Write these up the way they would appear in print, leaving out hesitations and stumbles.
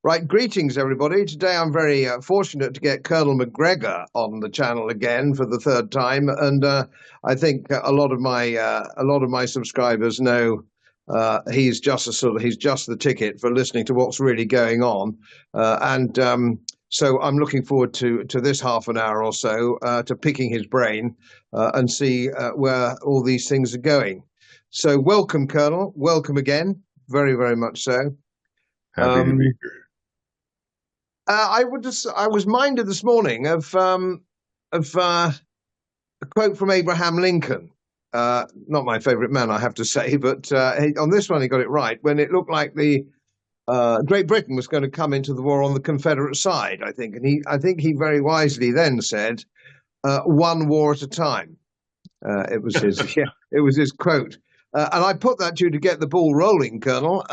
Right, greetings everybody. Today I'm very fortunate to get Colonel Macgregor on the channel again for the third time, and I think a lot of my subscribers know he's just he's just the ticket for listening to what's really going on, and so I'm looking forward to this half an hour or so to picking his brain and see where all these things are going. So welcome, Colonel. Welcome again. Very, very much so. Happy to be here. I was minded this morning of a quote from Abraham Lincoln. Not my favourite man, I have to say, but on this one he got it right. When it looked like the Great Britain was going to come into the war on the Confederate side, I think he very wisely then said, "One war at a time." It was his it was his quote, and I put that to you to get the ball rolling, Colonel.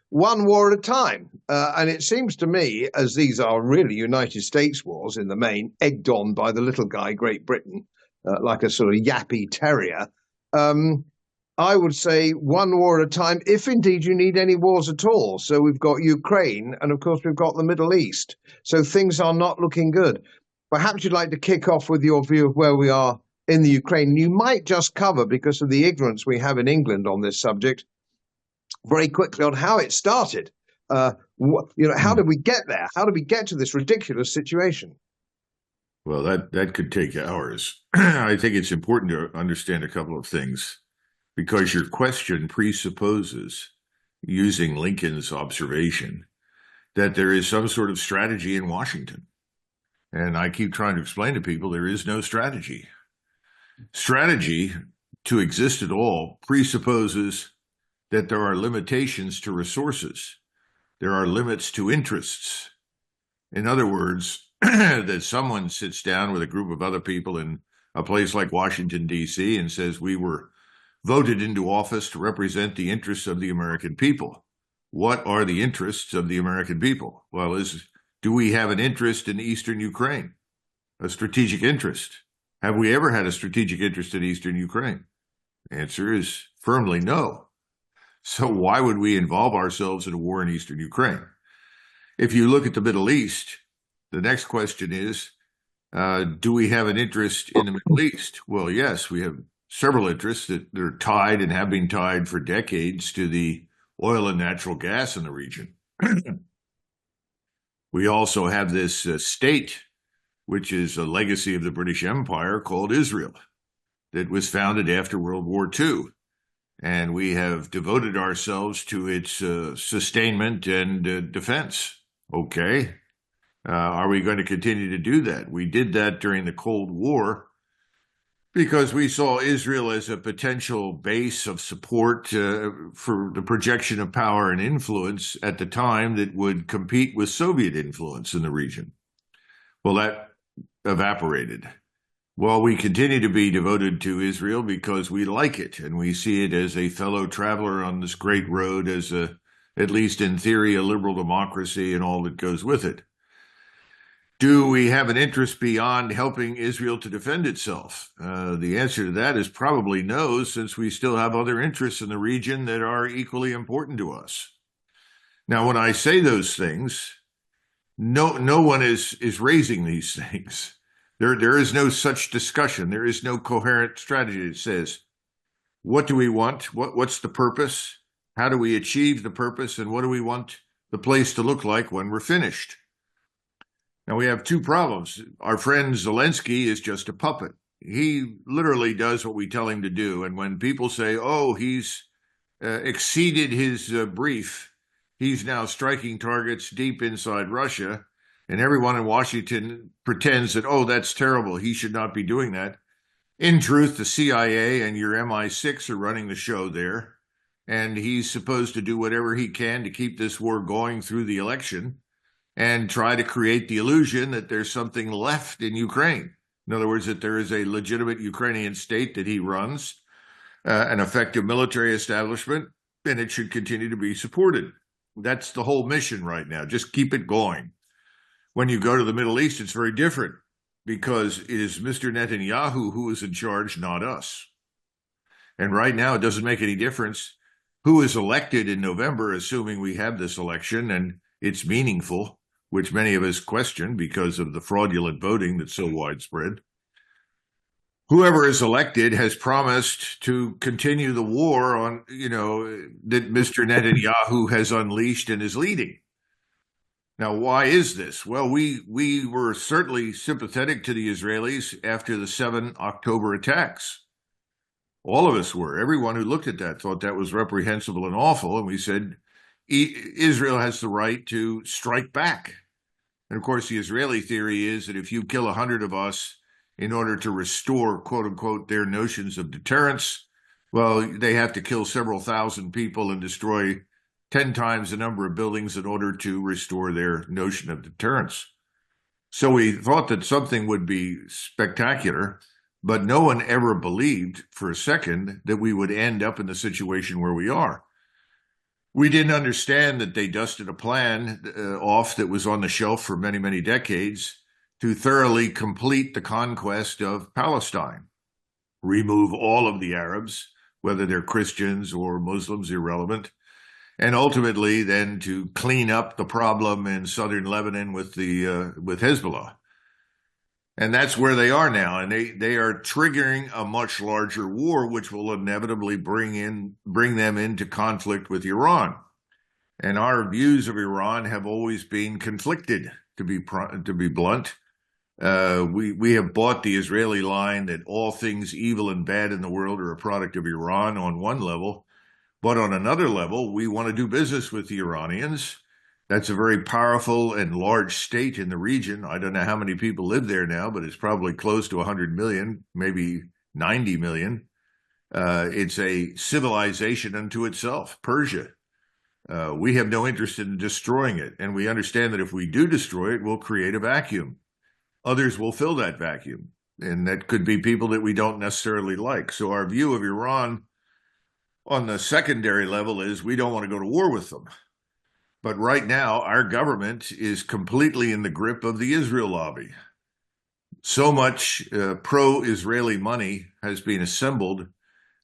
One war at a time. And it seems to me, as these are really United States wars in the main, egged on by the little guy, Great Britain, like a sort of yappy terrier, I would say one war at a time, if indeed you need any wars at all. So we've got Ukraine, and of course we've got the Middle East. So things are not looking good. Perhaps you'd like to kick off with your view of where we are in the Ukraine. You might just cover, because of the ignorance we have in England on this subject, very quickly on how it started. How did we get there? How did we get to this ridiculous situation? Well, that could take hours. I think it's important to understand a couple of things, because your question presupposes, using Lincoln's observation, that there is some sort of strategy in Washington. And I keep trying to explain to people there is no strategy. Strategy, to exist at all, presupposes that there are limitations to resources. There are limits to interests. In other words, that someone sits down with a group of other people in a place like Washington, D.C., and says, we were voted into office to represent the interests of the American people. What are the interests of the American people? Well, do we have an interest in Eastern Ukraine? A strategic interest? Have we ever had a strategic interest in Eastern Ukraine? The answer is firmly no. So why would we involve ourselves in a war in Eastern Ukraine? If you look at the Middle East, the next question is, do we have an interest in the Middle East? Well, yes, we have several interests that are tied and have been tied for decades to the oil and natural gas in the region. We also have this state, which is a legacy of the British Empire, called Israel, that was founded after World War II. And we have devoted ourselves to its sustainment and defense. Okay. Are we going to continue to do that? We did that during the Cold War because we saw Israel as a potential base of support for the projection of power and influence at the time that would compete with Soviet influence in the region. Well, that evaporated. Well, we continue to be devoted to Israel because we like it, and we see it as a fellow traveler on this great road, as at least in theory, a liberal democracy and all that goes with it. Do we have an interest beyond helping Israel to defend itself? The answer to that is probably no, since we still have other interests in the region that are equally important to us. Now, when I say those things, no one is raising these things. There is no such discussion. There is no coherent strategy that says, what do we want? What's the purpose? How do we achieve the purpose? And what do we want the place to look like when we're finished? Now, we have two problems. Our friend Zelensky is just a puppet. He literally does what we tell him to do. And when people say, oh, he's exceeded his brief, he's now striking targets deep inside Russia, and everyone in Washington pretends that, oh, that's terrible, he should not be doing that. In truth, the CIA and your MI6 are running the show there, and he's supposed to do whatever he can to keep this war going through the election and try to create the illusion that there's something left in Ukraine. In other words, that there is a legitimate Ukrainian state that he runs, an effective military establishment, and it should continue to be supported. That's the whole mission right now. Just keep it going. When you go to the Middle East, it's very different, because it is Mr. Netanyahu who is in charge, not us. And right now, it doesn't make any difference who is elected in November, assuming we have this election, and it's meaningful, which many of us question because of the fraudulent voting that's so widespread. Whoever is elected has promised to continue the war on, that Mr. Netanyahu has unleashed and is leading. Now, why is this? Well, we were certainly sympathetic to the Israelis after the 7 October attacks. All of us were. Everyone who looked at that thought that was reprehensible and awful. And we said, Israel has the right to strike back. And of course, the Israeli theory is that if you kill 100 of us in order to restore, quote unquote, their notions of deterrence, well, they have to kill several thousand people and destroy 10 times the number of buildings in order to restore their notion of deterrence. So we thought that something would be spectacular, but no one ever believed for a second that we would end up in the situation where we are. We didn't understand that they dusted a plan off that was on the shelf for many, many decades to thoroughly complete the conquest of Palestine, remove all of the Arabs, whether they're Christians or Muslims, irrelevant, and ultimately then to clean up the problem in southern Lebanon with Hezbollah. And that's where they are now. And they are triggering a much larger war, which will inevitably bring them into conflict with Iran. And our views of Iran have always been conflicted, to be blunt. We have bought the Israeli line that all things evil and bad in the world are a product of Iran on one level. But on another level, we want to do business with the Iranians. That's a very powerful and large state in the region. I don't know how many people live there now, but it's probably close to 100 million, maybe 90 million. It's a civilization unto itself, Persia. We have no interest in destroying it. And we understand that if we do destroy it, we'll create a vacuum. Others will fill that vacuum. And that could be people that we don't necessarily like. So our view of Iran on the secondary level is we don't want to go to war with them. But right now, our government is completely in the grip of the Israel lobby. So much pro-Israeli money has been assembled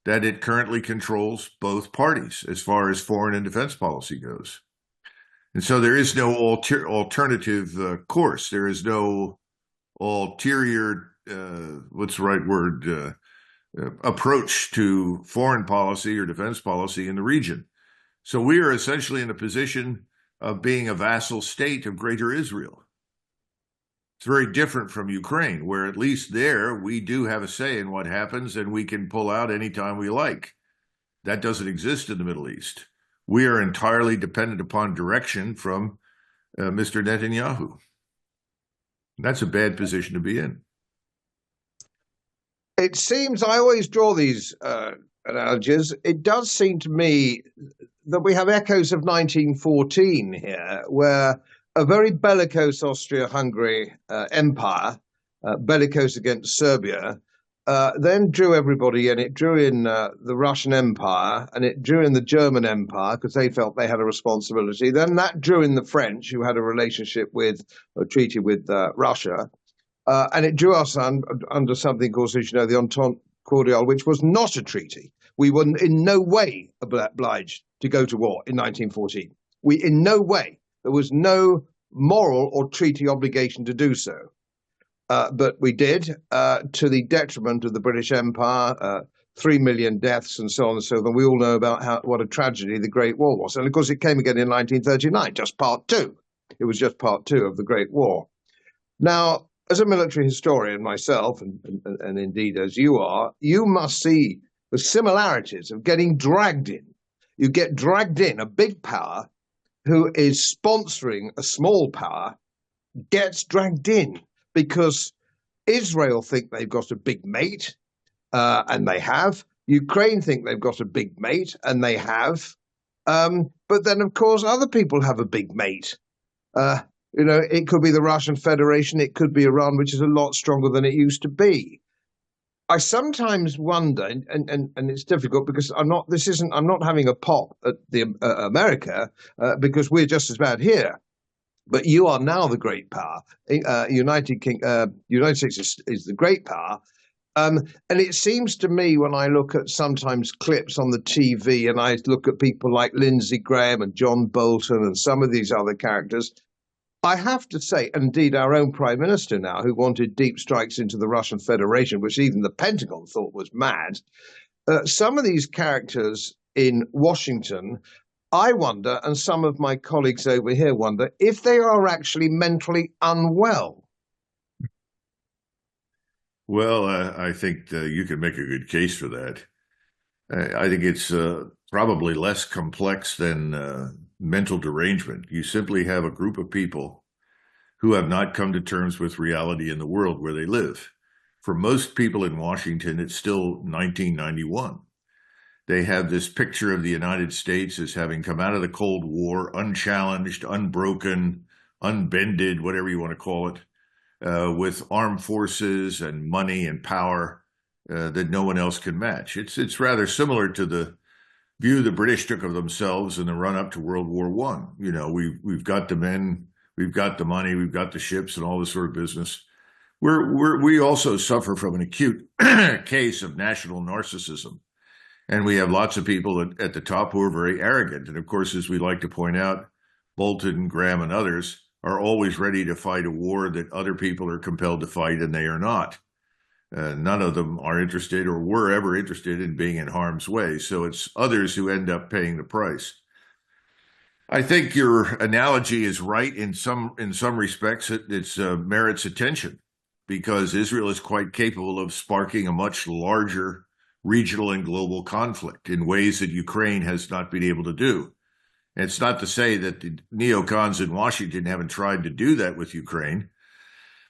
that it currently controls both parties as far as foreign and defense policy goes. And so there is no alternative course. There is no ulterior, what's the right word, approach to foreign policy or defense policy in the region. So we are essentially in a position of being a vassal state of Greater Israel. It's very different from Ukraine, where at least there we do have a say in what happens and we can pull out anytime we like. That doesn't exist in the Middle East. We are entirely dependent upon direction from Mr. Netanyahu. That's a bad position to be in. It seems, I always draw these analogies, it does seem to me that we have echoes of 1914 here, where a very bellicose Austria-Hungary empire, bellicose against Serbia, then drew everybody in. It drew in the Russian Empire, and it drew in the German Empire, because they felt they had a responsibility. Then that drew in the French, who had a relationship with, a treaty with Russia. And it drew us under something called, as you know, the Entente Cordiale, which was not a treaty. We were in no way obliged to go to war in 1914. In no way. There was no moral or treaty obligation to do so. But we did, to the detriment of the British Empire, 3 million deaths and so on and so forth. We all know about what a tragedy the Great War was. And of course, it came again in 1939, just part two. It was just part two of the Great War. Now, as a military historian myself, and indeed as you are, you must see the similarities of getting dragged in. You get dragged in, a big power who is sponsoring a small power gets dragged in because Israel think they've got a big mate, and they have. Ukraine think they've got a big mate, and they have. But then, of course, other people have a big mate. It could be the Russian Federation, it could be Iran, which is a lot stronger than it used to be. I sometimes wonder, and it's difficult because I'm not having a pop at the America because we're just as bad here. But you are now the great power. United States is the great power. And it seems to me when I look at sometimes clips on the TV and I look at people like Lindsey Graham and John Bolton and some of these other characters, I have to say, indeed, our own Prime Minister now, who wanted deep strikes into the Russian Federation, which even the Pentagon thought was mad, some of these characters in Washington, I wonder, and some of my colleagues over here wonder, if they are actually mentally unwell. Well, I think you can make a good case for that. I think it's probably less complex than mental derangement. You simply have a group of people who have not come to terms with reality in the world where they live. For most people in Washington, it's still 1991. They have this picture of the United States as having come out of the Cold War, unchallenged, unbroken, unbended, whatever you want to call it, with armed forces and money and power that no one else can match. It's rather similar to the view the British took of themselves in the run up to World War I. You know, we've got the men, we've got the money, we've got the ships, and all this sort of business. We also suffer from an acute case of national narcissism. And we have lots of people at the top who are very arrogant. And of course, as we like to point out, Bolton, Graham, and others are always ready to fight a war that other people are compelled to fight, and they are not. None of them are interested or were ever interested in being in harm's way. So it's others who end up paying the price. I think your analogy is right in some respects. It merits attention because Israel is quite capable of sparking a much larger regional and global conflict in ways that Ukraine has not been able to do. And it's not to say that the neocons in Washington haven't tried to do that with Ukraine,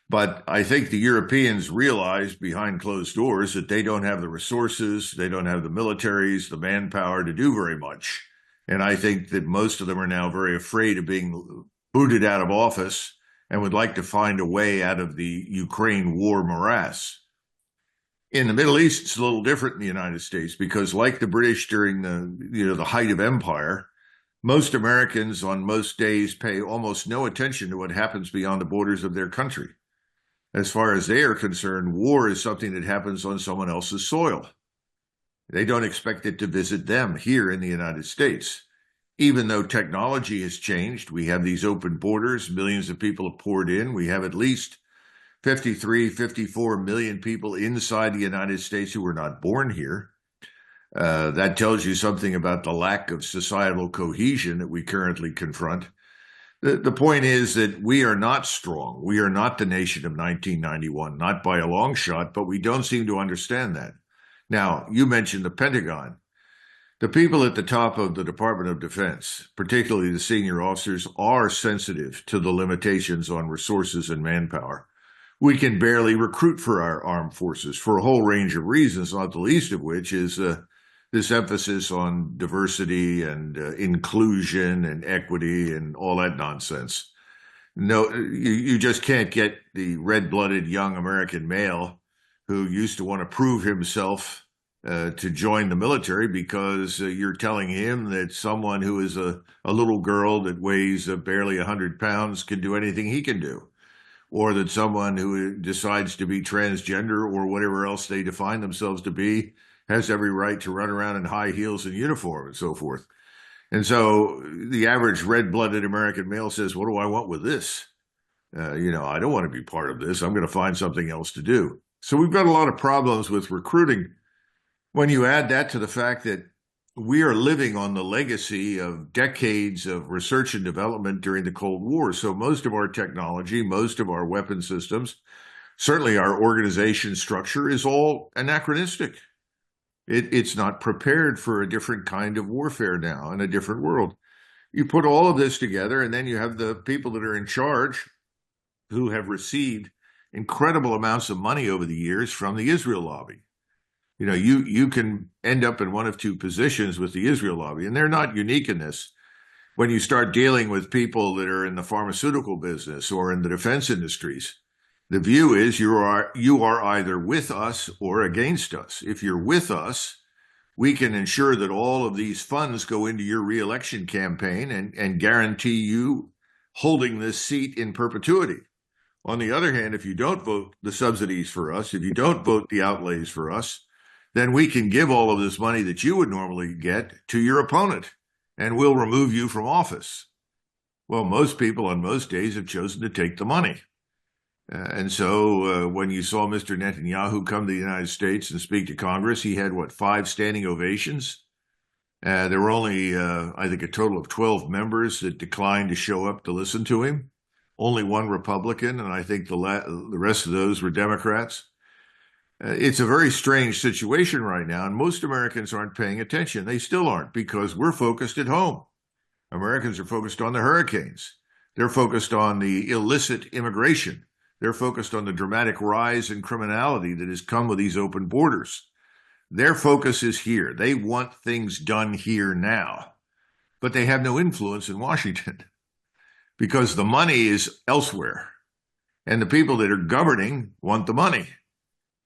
but I think the Europeans realize behind closed doors that they don't have the resources, they don't have the militaries, the manpower to do very much. And I think that most of them are now very afraid of being booted out of office and would like to find a way out of the Ukraine war morass. In the Middle East, it's a little different in the United States because, like the British during the height of empire, most Americans on most days pay almost no attention to what happens beyond the borders of their country. As far as they are concerned, war is something that happens on someone else's soil. They don't expect it to visit them here in the United States. Even though technology has changed, we have these open borders, millions of people have poured in. We have at least 53, 54 million people inside the United States who were not born here. That tells you something about the lack of societal cohesion that we currently confront. The point is that we are not strong. We are not the nation of 1991, not by a long shot, but we don't seem to understand that. Now, you mentioned the Pentagon. The people at the top of the Department of Defense, particularly the senior officers, are sensitive to the limitations on resources and manpower. We can barely recruit for our armed forces for a whole range of reasons, not the least of which is this emphasis on diversity and inclusion and equity and all that nonsense. No, you just can't get the red-blooded young American male who used to want to prove himself to join the military because you're telling him that someone who is a little girl that weighs barely 100 pounds can do anything he can do, or that someone who decides to be transgender or whatever else they define themselves to be has every right to run around in high heels and uniform and so forth. And so the average red-blooded American male says, what do I want with this? I don't want to be part of this. I'm going to find something else to do. So we've got a lot of problems with recruiting. When you add that to the fact that we are living on the legacy of decades of research and development during the Cold War. So most of our technology, most of our weapon systems, certainly our organization structure is all anachronistic. It's not prepared for a different kind of warfare now in a different world. You put all of this together, and then you have the people that are in charge who have received incredible amounts of money over the years from the Israel lobby. You can end up in one of two positions with the Israel lobby, and they're not unique in this. When you start dealing with people that are in the pharmaceutical business or in the defense industries, the view is you are either with us or against us. If you're with us, we can ensure that all of these funds go into your reelection campaign and guarantee you holding this seat in perpetuity. On the other hand, if you don't vote the subsidies for us, if you don't vote the outlays for us, then we can give all of this money that you would normally get to your opponent, and we'll remove you from office. Well, most people on most days have chosen to take the money. And so when you saw Mr. Netanyahu come to the United States and speak to Congress, he had, 5 standing ovations? There were only, I think, a total of 12 members that declined to show up to listen to him. Only one Republican, and I think the rest of those were Democrats. It's a very strange situation right now, and most Americans aren't paying attention. They still aren't, because we're focused at home. Americans are focused on the hurricanes. They're focused on the illicit immigration. They're focused on the dramatic rise in criminality that has come with these open borders. Their focus is here. They want things done here now, but they have no influence in Washington because the money is elsewhere. And the people that are governing want the money.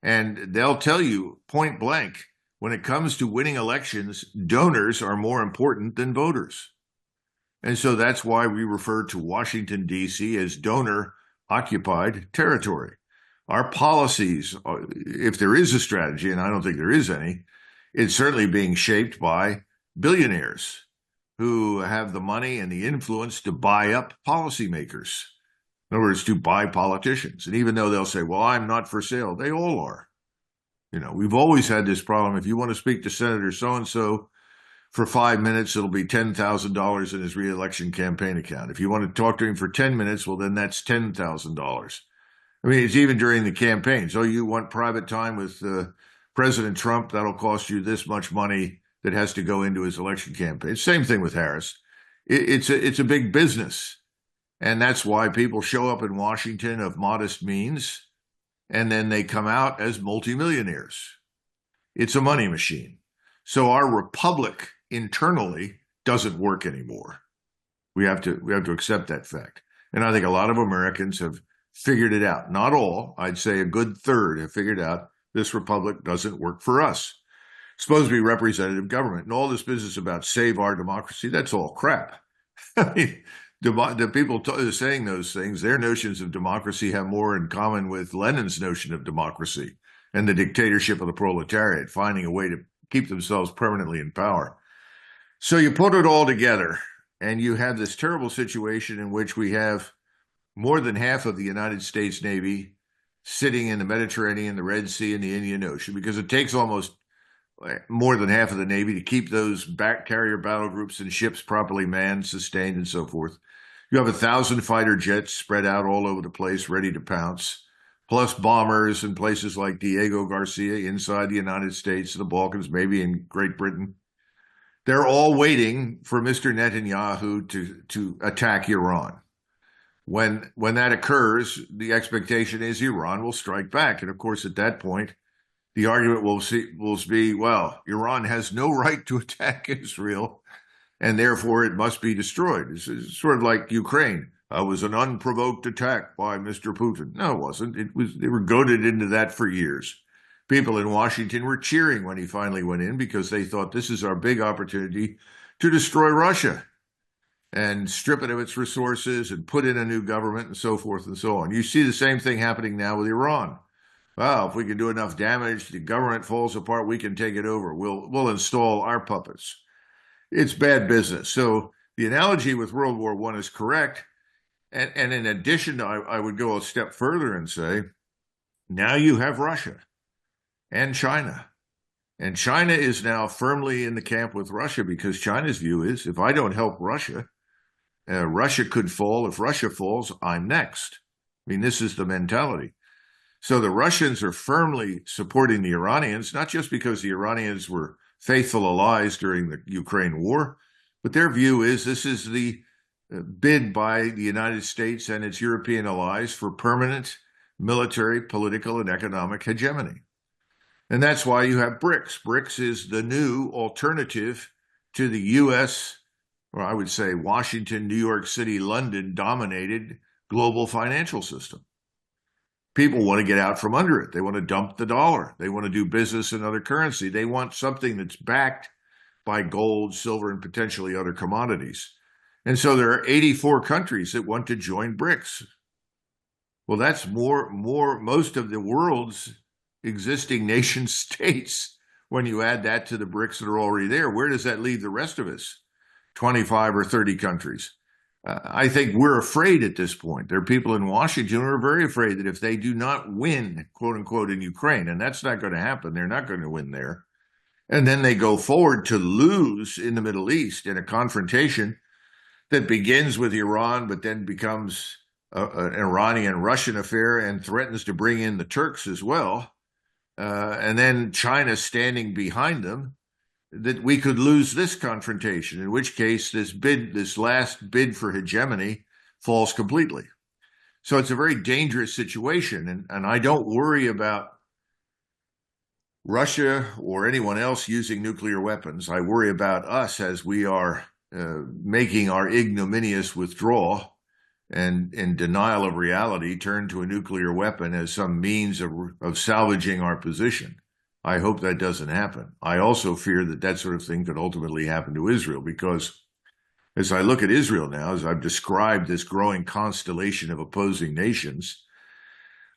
And they'll tell you point blank, when it comes to winning elections, donors are more important than voters. And so that's why we refer to Washington, D.C. as donor-occupied territory. Our policies, if there is a strategy, and I don't think there is any, it's certainly being shaped by billionaires who have the money and the influence to buy up policymakers. In other words, to buy politicians. And even though they'll say, well, I'm not for sale, they all are. We've always had this problem. If you want to speak to Senator so-and-so for 5 minutes, it'll be $10,000 in his reelection campaign account. If you want to talk to him for 10 minutes, well, then that's $10,000. I mean, it's even during the campaign. So you want private time with President Trump, that'll cost you this much money that has to go into his election campaign. Same thing with Harris. It's a big business. And that's why people show up in Washington of modest means, and then they come out as multimillionaires. It's a money machine. So our republic internally doesn't work anymore. We have to accept that fact. And I think a lot of Americans have figured it out. Not all, I'd say a good third have figured out this republic doesn't work for us. It's supposed to be representative government. And all this business about save our democracy, that's all crap. I mean, the people saying those things, their notions of democracy have more in common with Lenin's notion of democracy and the dictatorship of the proletariat, finding a way to keep themselves permanently in power. So you put it all together, and you have this terrible situation in which we have more than half of the United States Navy sitting in the Mediterranean, the Red Sea, and the Indian Ocean, because it takes almost more than half of the Navy to keep those carrier battle groups and ships properly manned, sustained, and so forth. You have 1,000 fighter jets spread out all over the place, ready to pounce, plus bombers in places like Diego Garcia inside the United States, the Balkans, maybe in Great Britain. They're all waiting for Mr. Netanyahu to attack Iran. When that occurs, the expectation is Iran will strike back. And of course, at that point, the argument will be, well, Iran has no right to attack Israel, and therefore it must be destroyed. It's sort of like Ukraine. It was an unprovoked attack by Mr. Putin. No, it wasn't. They were goaded into that for years. People in Washington were cheering when he finally went in because they thought this is our big opportunity to destroy Russia and strip it of its resources and put in a new government and so forth and so on. You see the same thing happening now with Iran. Well, if we can do enough damage, the government falls apart, we can take it over. We'll install our puppets. It's bad business. So the analogy with World War I is correct. And in addition, I would go a step further and say, now you have Russia and China. And China is now firmly in the camp with Russia because China's view is, if I don't help Russia, Russia could fall. If Russia falls, I'm next. I mean, this is the mentality. So the Russians are firmly supporting the Iranians, not just because the Iranians were faithful allies during the Ukraine war, but their view is this is the bid by the United States and its European allies for permanent military, political, and economic hegemony. And that's why you have BRICS. BRICS is the new alternative to the U.S., or I would say Washington, New York City, London dominated global financial system. People want to get out from under it. They want to dump the dollar. They want to do business in other currency. They want something that's backed by gold, silver, and potentially other commodities. And so there are 84 countries that want to join BRICS. Well, that's most of the world's existing nation states. When you add that to the BRICS that are already there, where does that leave the rest of us? 25 or 30 countries. I think we're afraid at this point. There are people in Washington who are very afraid that if they do not win, quote unquote, in Ukraine, and that's not going to happen, they're not going to win there. And then they go forward to lose in the Middle East in a confrontation that begins with Iran, but then becomes an Iranian-Russian affair and threatens to bring in the Turks as well. And then China standing behind them, that we could lose this confrontation, in which case this last bid for hegemony falls completely. So it's a very dangerous situation. And I don't worry about Russia or anyone else using nuclear weapons. I worry about us as we are making our ignominious withdrawal and in denial of reality turn to a nuclear weapon as some means of salvaging our position. I hope that doesn't happen. I also fear that that sort of thing could ultimately happen to Israel, because as I look at Israel now, as I've described this growing constellation of opposing nations,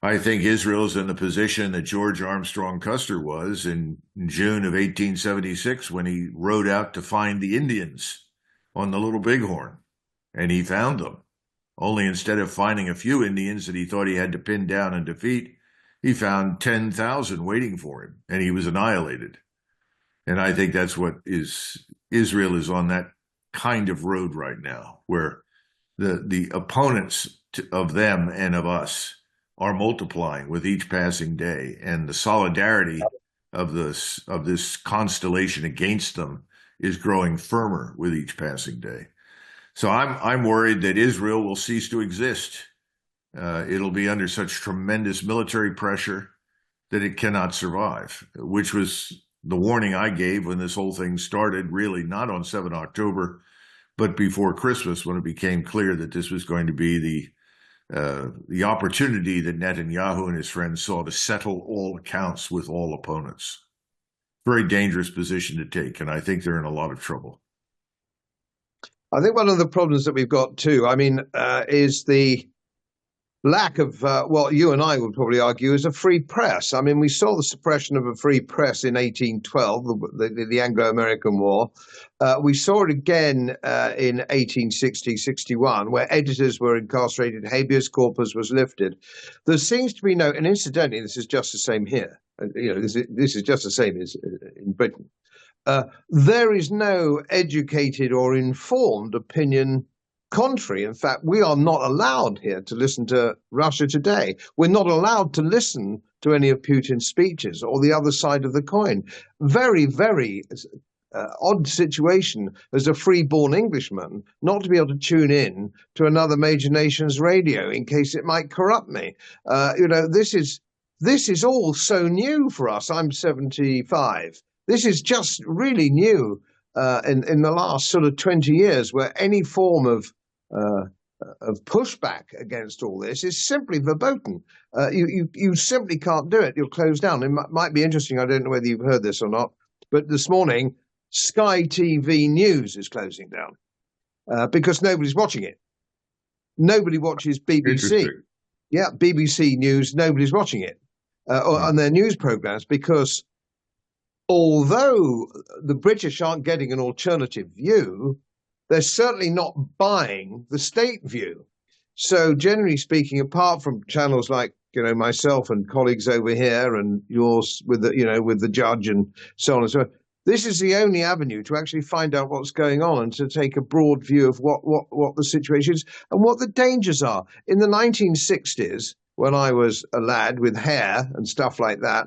I think Israel is in the position that George Armstrong Custer was in June of 1876 when he rode out to find the Indians on the Little Bighorn, and he found them. Only instead of finding a few Indians that he thought he had to pin down and defeat, he found 10,000 waiting for him, and he was annihilated. And I think that's what Israel is on that kind of road right now, where the opponents of them and of us are multiplying with each passing day, and the solidarity of this constellation against them is growing firmer with each passing day. So I'm worried that Israel will cease to exist. It'll be under such tremendous military pressure that it cannot survive, which was the warning I gave when this whole thing started, really not on 7 October, but before Christmas, when it became clear that this was going to be the opportunity that Netanyahu and his friends saw to settle all accounts with all opponents. Very dangerous position to take, and I think they're in a lot of trouble. I think one of the problems that we've got too, is the lack of what you and I would probably argue is a free press. I mean, we saw the suppression of a free press in 1812, the Anglo-American War. We saw it again in 1860-61, where editors were incarcerated, habeas corpus was lifted. There seems to be no, and incidentally, this is just the same here. This is just the same as in Britain. There is no educated or informed opinion contrary. In fact, we are not allowed here to listen to Russia Today. We're not allowed to listen to any of Putin's speeches or the other side of the coin. Very, very odd situation as a free-born Englishman not to be able to tune in to another major nation's radio in case it might corrupt me. This is all so new for us. I'm 75. This is just really new in the last sort of 20 years, where any form of pushback against all this is simply verboten. You simply can't do it. You're closed down. It might be interesting. I don't know whether you've heard this or not, but this morning, Sky TV News is closing down because nobody's watching it. Nobody watches BBC. Yeah, BBC News, nobody's watching it on their news programs, because although the British aren't getting an alternative view, they're certainly not buying the state view. So generally speaking, apart from channels like myself and colleagues over here and yours with the judge and so on and so on, this is the only avenue to actually find out what's going on and to take a broad view of what the situation is and what the dangers are. In the 1960s, when I was a lad with hair and stuff like that,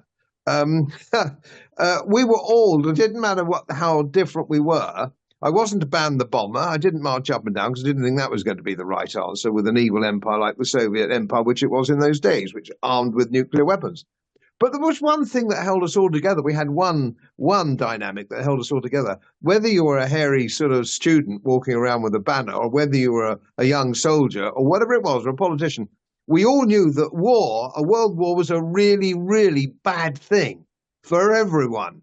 we were all, it didn't matter how different we were. I wasn't a ban the bomber. I didn't march up and down because I didn't think that was going to be the right answer with an evil empire like the Soviet Empire, which it was in those days, which armed with nuclear weapons. But there was one thing that held us all together. We had one dynamic that held us all together. Whether you were a hairy sort of student walking around with a banner, or whether you were a young soldier, or whatever it was, or a politician, we all knew that a world war, was a really, really bad thing for everyone.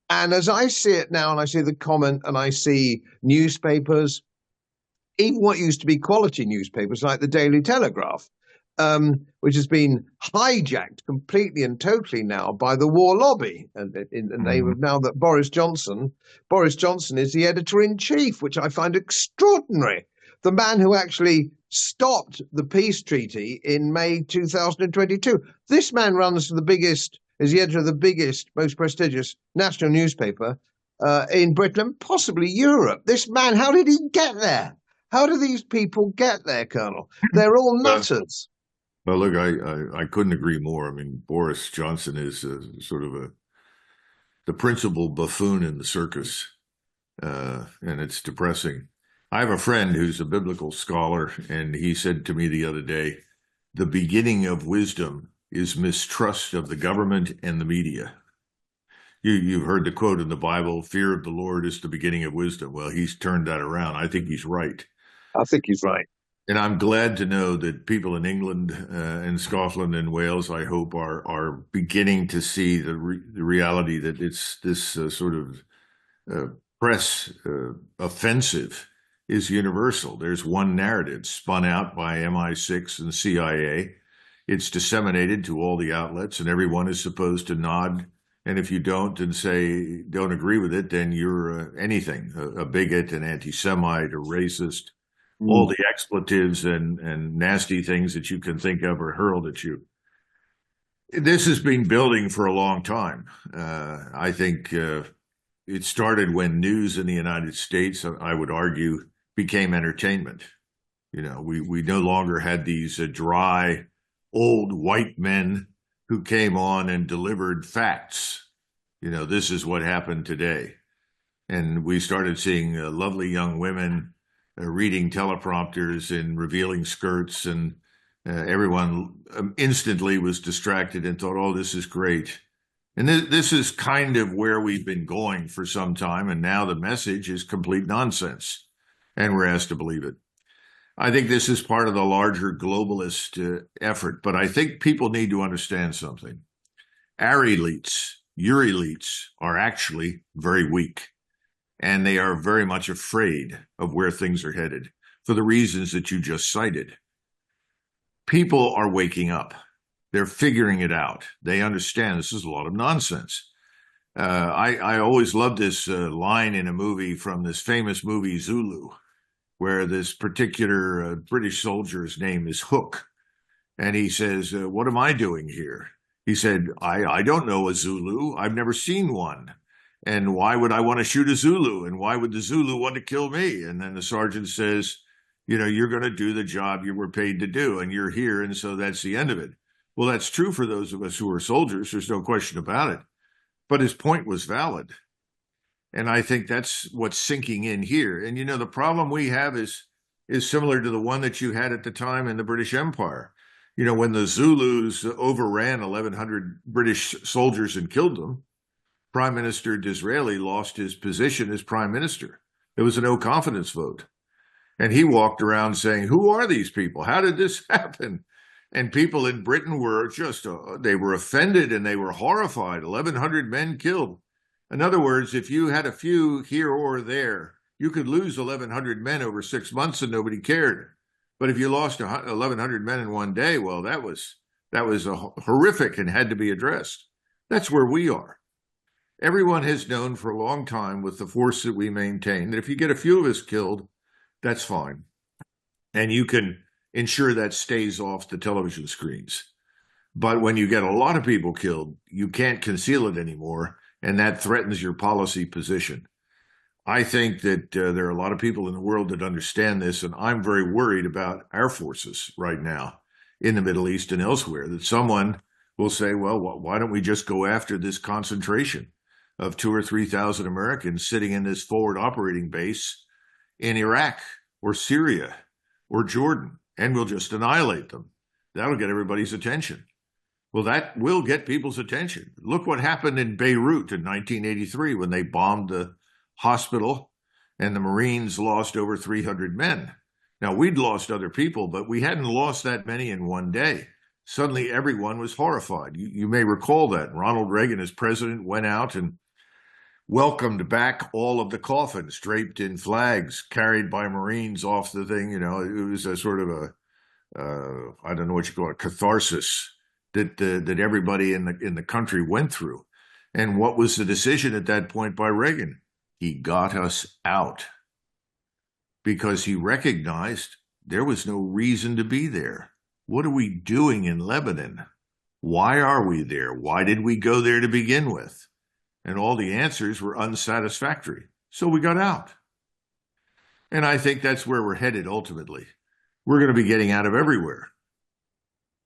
And as I see it now, and I see the comment, and I see newspapers, even what used to be quality newspapers like the Daily Telegraph, which has been hijacked completely and totally now by the war lobby, and in the name of now that Boris Johnson is the editor-in-chief, which I find extraordinary. The man who actually stopped the peace treaty in May 2022. This man runs is the editor of the biggest, most prestigious national newspaper in Britain, possibly Europe. This man, how did he get there? How do these people get there, Colonel? They're all nutters. Well, look, I couldn't agree more. I mean, Boris Johnson is sort of the principal buffoon in the circus, and it's depressing. I have a friend who's a biblical scholar, and he said to me the other day, the beginning of wisdom is mistrust of the government and the media. You've heard the quote in the Bible, fear of the Lord is the beginning of wisdom. Well, he's turned that around. I think he's right. I think he's right. And I'm glad to know that people in England and Scotland and Wales, I hope, are beginning to see the reality that it's this sort of press offensive is universal. There's one narrative spun out by MI6 and CIA. It's disseminated to all the outlets, and everyone is supposed to nod. And if you don't and say don't agree with it, then you're anything, a bigot, an anti-Semite, a racist. All the expletives and nasty things that you can think of are hurled at you. This has been building for a long time. I think it started when news in the United States, I would argue, became entertainment. You know, we no longer had these dry, old white men who came on and delivered facts. You know, this is what happened today. And we started seeing lovely young women reading teleprompters and revealing skirts, and everyone instantly was distracted and thought, oh, this is great. And this is kind of where we've been going for some time, and now the message is complete nonsense, and we're asked to believe it. I think this is part of the larger globalist effort, but I think people need to understand something. Our elites, your elites, are actually very weak. And they are very much afraid of where things are headed for the reasons that you just cited. People are waking up. They're figuring it out. They understand this is a lot of nonsense. I always loved this line in a movie from this famous movie, Zulu, where this particular British soldier's name is Hook. And he says, what am I doing here? He said, I don't know a Zulu. I've never seen one. And why would I want to shoot a Zulu? And why would the Zulu want to kill me? And then the sergeant says, you know, you're going to do the job you were paid to do, and you're here, and so that's the end of it. Well, that's true for those of us who are soldiers. There's no question about it. But his point was valid. And I think that's what's sinking in here. And, you know, the problem we have is similar to the one that you had at the time in the British Empire. You know, when the Zulus overran 1,100 British soldiers and killed them, Prime Minister Disraeli lost his position as prime minister. It was a no confidence vote. And he walked around saying, who are these people? How did this happen? And people in Britain were just, they were offended and they were horrified. 1,100 men killed. In other words, if you had a few here or there, you could lose 1,100 men over 6 months and nobody cared. But if you lost 1,100 men in one day, well, that was horrific and had to be addressed. That's where we are. Everyone has known for a long time with the force that we maintain that if you get a few of us killed, that's fine. And you can ensure that stays off the television screens. But when you get a lot of people killed, you can't conceal it anymore, and that threatens your policy position. I think that there are a lot of people in the world that understand this, and I'm very worried about our forces right now in the Middle East and elsewhere, that someone will say, well, why don't we just go after this concentration of 2,000 or 3,000 Americans sitting in this forward operating base in Iraq or Syria or Jordan, and we'll just annihilate them. That'll get everybody's attention. Well, that will get people's attention. Look what happened in Beirut in 1983 when they bombed the hospital and the Marines lost over 300 men. Now, we'd lost other people, but we hadn't lost that many in one day. Suddenly, everyone was horrified. You may recall that. Ronald Reagan, as president, went out and welcomed back all of the coffins draped in flags carried by Marines off the thing. You know, it was a sort of I don't know what you call it, catharsis that everybody in the country went through. And what was the decision at that point by Reagan? He got us out because he recognized there was no reason to be there. What are we doing in Lebanon? Why are we there? Why did we go there to begin with? And all the answers were unsatisfactory. So we got out. And I think that's where we're headed ultimately. We're going to be getting out of everywhere.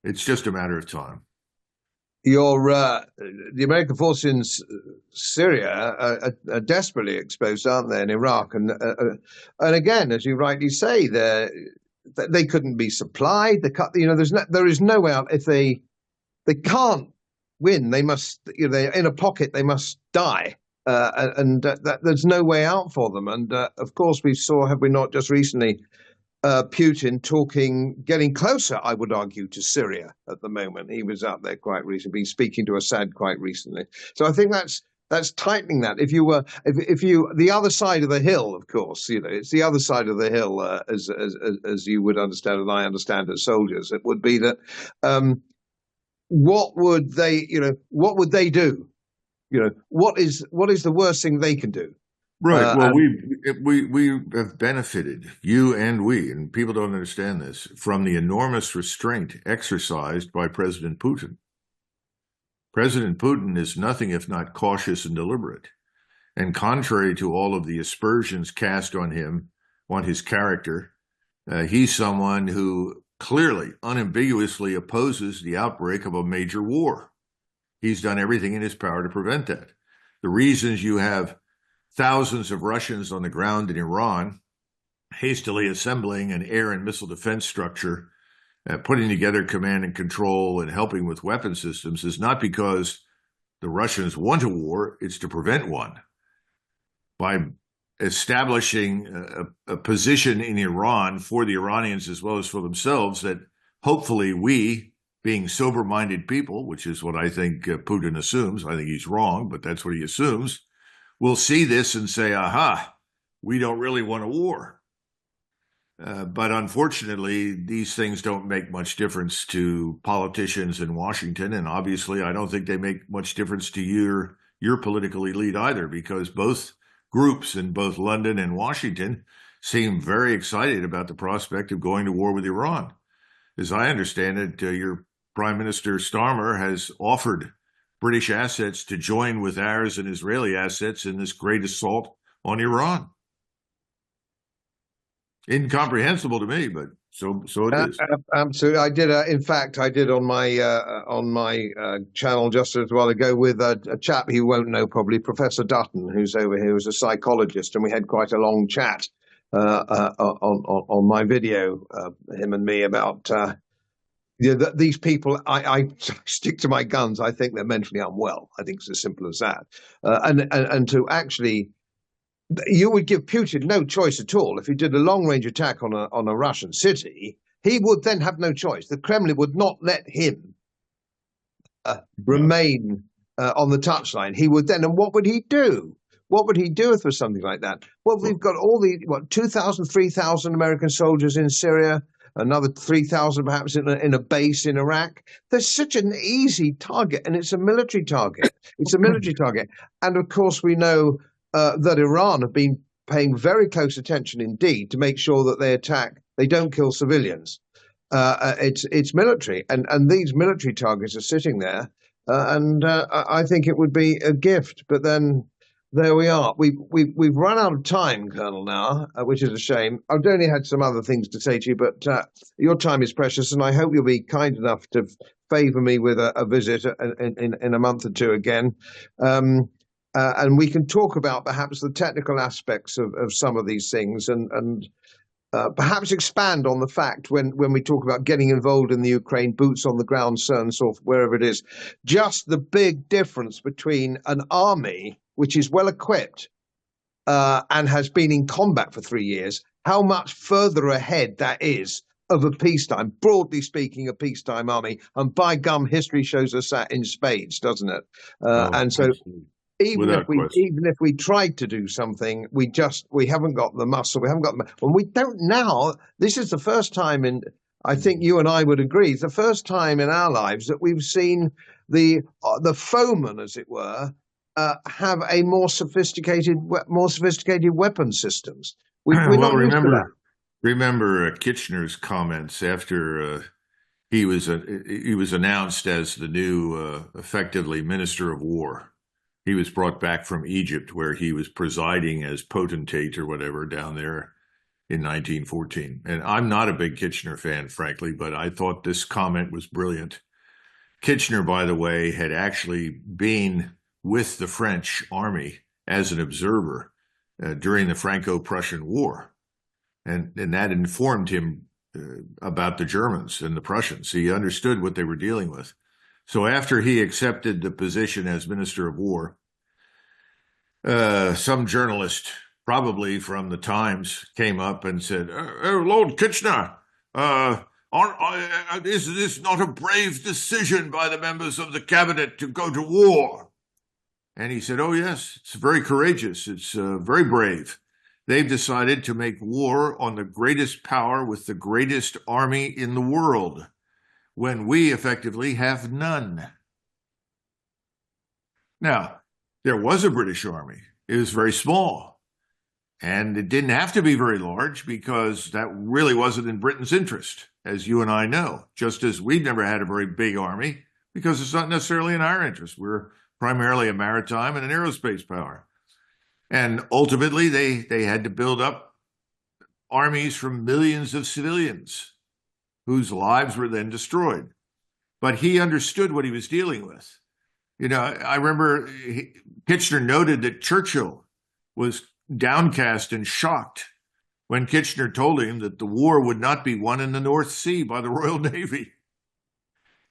It's just a matter of time. The American forces in Syria are desperately exposed, aren't they, in Iraq? And again, as you rightly say, they couldn't be supplied. There is no way out. If they can't win, they must. They're in a pocket. They must die, and there's no way out for them. And of course, have we not just recently? Putin getting closer, I would argue, to Syria at the moment. He was out there quite recently, been speaking to Assad quite recently. So I think that's tightening that. If you the other side of the hill, of course, it's the other side of the hill, as you would understand and I understand as soldiers. It would be that what would they do? What is the worst thing they can do? Right. Well, we have benefited, you and we, and people don't understand this, from the enormous restraint exercised by President Putin. President Putin is nothing if not cautious and deliberate. And contrary to all of the aspersions cast on him, on his character, he's someone who clearly, unambiguously opposes the outbreak of a major war. He's done everything in his power to prevent that. The reasons you have thousands of Russians on the ground in Iran, hastily assembling an air and missile defense structure, putting together command and control and helping with weapon systems is not because the Russians want a war, it's to prevent one. By establishing a position in Iran for the Iranians as well as for themselves that hopefully we, being sober-minded people, which is what I think Putin assumes, I think he's wrong, but that's what he assumes, we'll see this and say, aha, we don't really want a war. But unfortunately, these things don't make much difference to politicians in Washington. And obviously, I don't think they make much difference to your political elite either, because both groups in both London and Washington seem very excited about the prospect of going to war with Iran. As I understand it, your Prime Minister Starmer has offered British assets to join with ours and Israeli assets in this great assault on Iran. Incomprehensible to me, but so it is. Absolutely, I did. In fact, I did on my channel just a while ago with a chap you won't know probably, Professor Dutton, who's over here, who's a psychologist, and we had quite a long chat on my video, him and me, about. These people, I stick to my guns. I think they're mentally unwell. I think it's as simple as that. And to actually, you would give Putin no choice at all. If he did a long-range attack on a Russian city, he would then have no choice. The Kremlin would not let him remain on the touchline. He would then, and what would he do? What would he do if there was something like that? Well, we've got all 2,000, 3,000 American soldiers in Syria. Another 3,000 perhaps in a base in Iraq. There's such an easy target, and it's a military target. It's a military target. And of course, we know that Iran have been paying very close attention indeed to make sure that they don't kill civilians. It's military, and these military targets are sitting there. And I think it would be a gift. But then there we are. We've run out of time, Colonel, now, which is a shame. I've only had some other things to say to you, but your time is precious, and I hope you'll be kind enough to favour me with a visit in a month or two again. And we can talk about perhaps the technical aspects of some of these things and perhaps expand on the fact when we talk about getting involved in the Ukraine, boots on the ground, so and so forth, wherever it is, just the big difference between an army which is well equipped and has been in combat for 3 years, how much further ahead that is of a peacetime, broadly speaking, a peacetime army. And by gum, history shows us that in spades, doesn't it? And so even if we tried to do something, we haven't got the muscle, we haven't got, and we don't now. This is the first time in I think you and I would agree. It's the first time in our lives that we've seen the foeman, as it were, have a more sophisticated weapon systems. We're Well, not used to that. remember Kitchener's comments after he was announced as the new effectively Minister of War. He was brought back from Egypt, where he was presiding as potentate or whatever down there in 1914. And I'm not a big Kitchener fan, frankly, but I thought this comment was brilliant. Kitchener, by the way, had actually been with the French army as an observer during the Franco-Prussian War. And that informed him about the Germans and the Prussians. He understood what they were dealing with. So after he accepted the position as Minister of War, some journalist, probably from the Times, came up and said, "Oh, Lord Kitchener, is this not a brave decision by the members of the cabinet to go to war?" And he said, "Oh, yes, it's very courageous. It's very brave. They've decided to make war on the greatest power with the greatest army in the world, when we effectively have none." Now, there was a British army. It was very small. And it didn't have to be very large, because that really wasn't in Britain's interest, as you and I know, just as we've never had a very big army, because it's not necessarily in our interest. We're primarily a maritime and an aerospace power. And ultimately, they had to build up armies from millions of civilians whose lives were then destroyed. But he understood what he was dealing with. You know, I remember Kitchener noted that Churchill was downcast and shocked when Kitchener told him that the war would not be won in the North Sea by the Royal Navy.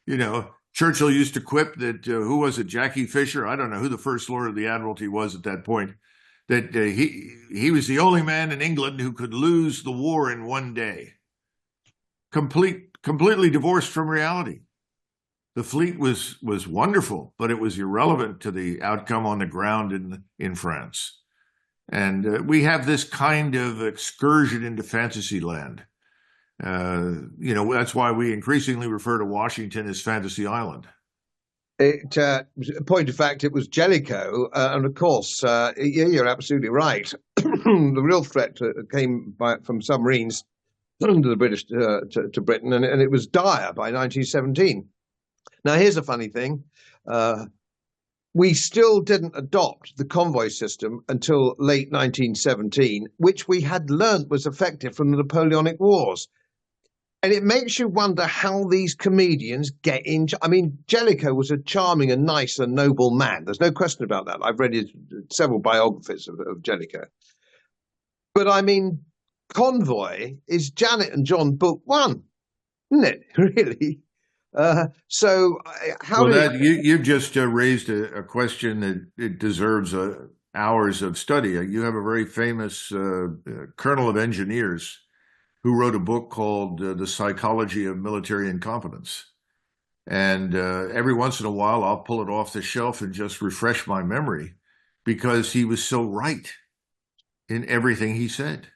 You know, Churchill used to quip that, who was it, Jackie Fisher? I don't know who the First Lord of the Admiralty was at that point, that he was the only man in England who could lose the war in one day. Completely divorced from reality. The fleet was wonderful, but it was irrelevant to the outcome on the ground in France. And we have this kind of excursion into fantasy land. You know, that's why we increasingly refer to Washington as Fantasy Island. Point of fact, it was Jellicoe, and of course, yeah, you're absolutely right. The real threat came from submarines to the British to Britain, and it was dire by 1917. Now, here's a funny thing. We still didn't adopt the convoy system until late 1917, which we had learnt was effective from the Napoleonic Wars. And it makes you wonder how these comedians get in. I mean, Jellicoe was a charming and nice and noble man. There's no question about that. I've read several biographies of Jellicoe. But I mean, Convoy is Janet and John book one, isn't it? Really? So how well, you've just raised a question that it deserves hours of study. You have a very famous colonel of engineers who wrote a book called The Psychology of Military Incompetence. And every once in a while, I'll pull it off the shelf and just refresh my memory, because he was so right in everything he said.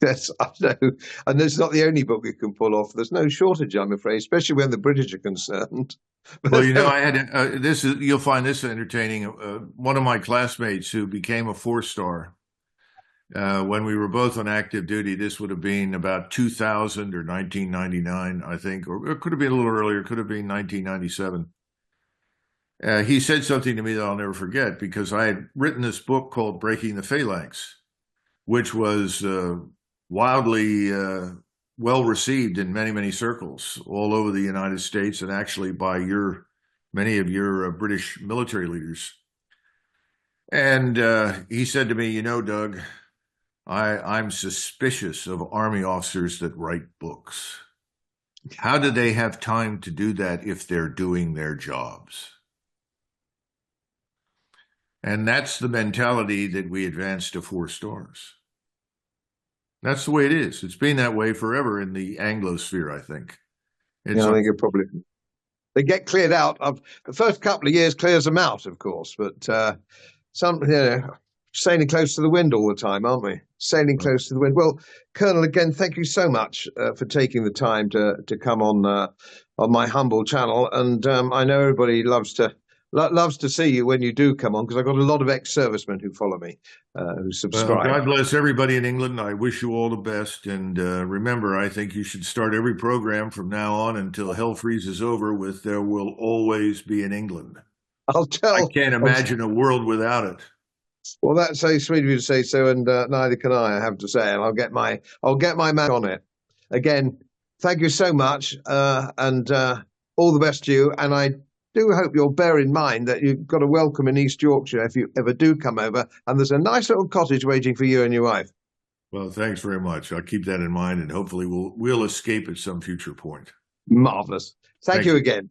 Yes, I know. And it's not the only book you can pull off. There's no shortage, I'm afraid, especially when the British are concerned. Well, you know, I had you'll find this entertaining. One of my classmates who became a 4-star when we were both on active duty, this would have been about 2000 or 1999, I think, or it could have been a little earlier. It could have been 1997. He said something to me that I'll never forget, because I had written this book called Breaking the Phalanx, which was wildly well received in many, many circles all over the United States, and actually by many of your British military leaders. And he said to me, "You know, Doug, I'm suspicious of Army officers that write books. How do they have time to do that if they're doing their jobs?" And that's the mentality that we advance to 4 stars. That's the way it is. It's been that way forever in the Anglosphere, I think. I think it probably. They get cleared out. The first couple of years clears them out, of course, but sailing close to the wind all the time, aren't we? Sailing close to the wind. Well, Colonel, again, thank you so much for taking the time to come on my humble channel. And I know everybody loves to see you when you do come on, because I've got a lot of ex-servicemen who follow me, who subscribe. Well, God bless everybody in England. I wish you all the best. And remember, I think you should start every program from now on until hell freezes over with "There will always be an England." I can't imagine a world without it. Well, that's so sweet of you to say so, and neither can I have to say, and I'll get my man on it. Again, thank you so much, and all the best to you. And I do hope you'll bear in mind that you've got a welcome in East Yorkshire if you ever do come over, and there's a nice little cottage waiting for you and your wife. Well, thanks very much. I'll keep that in mind, and hopefully we'll escape at some future point. Marvelous. Thank you again.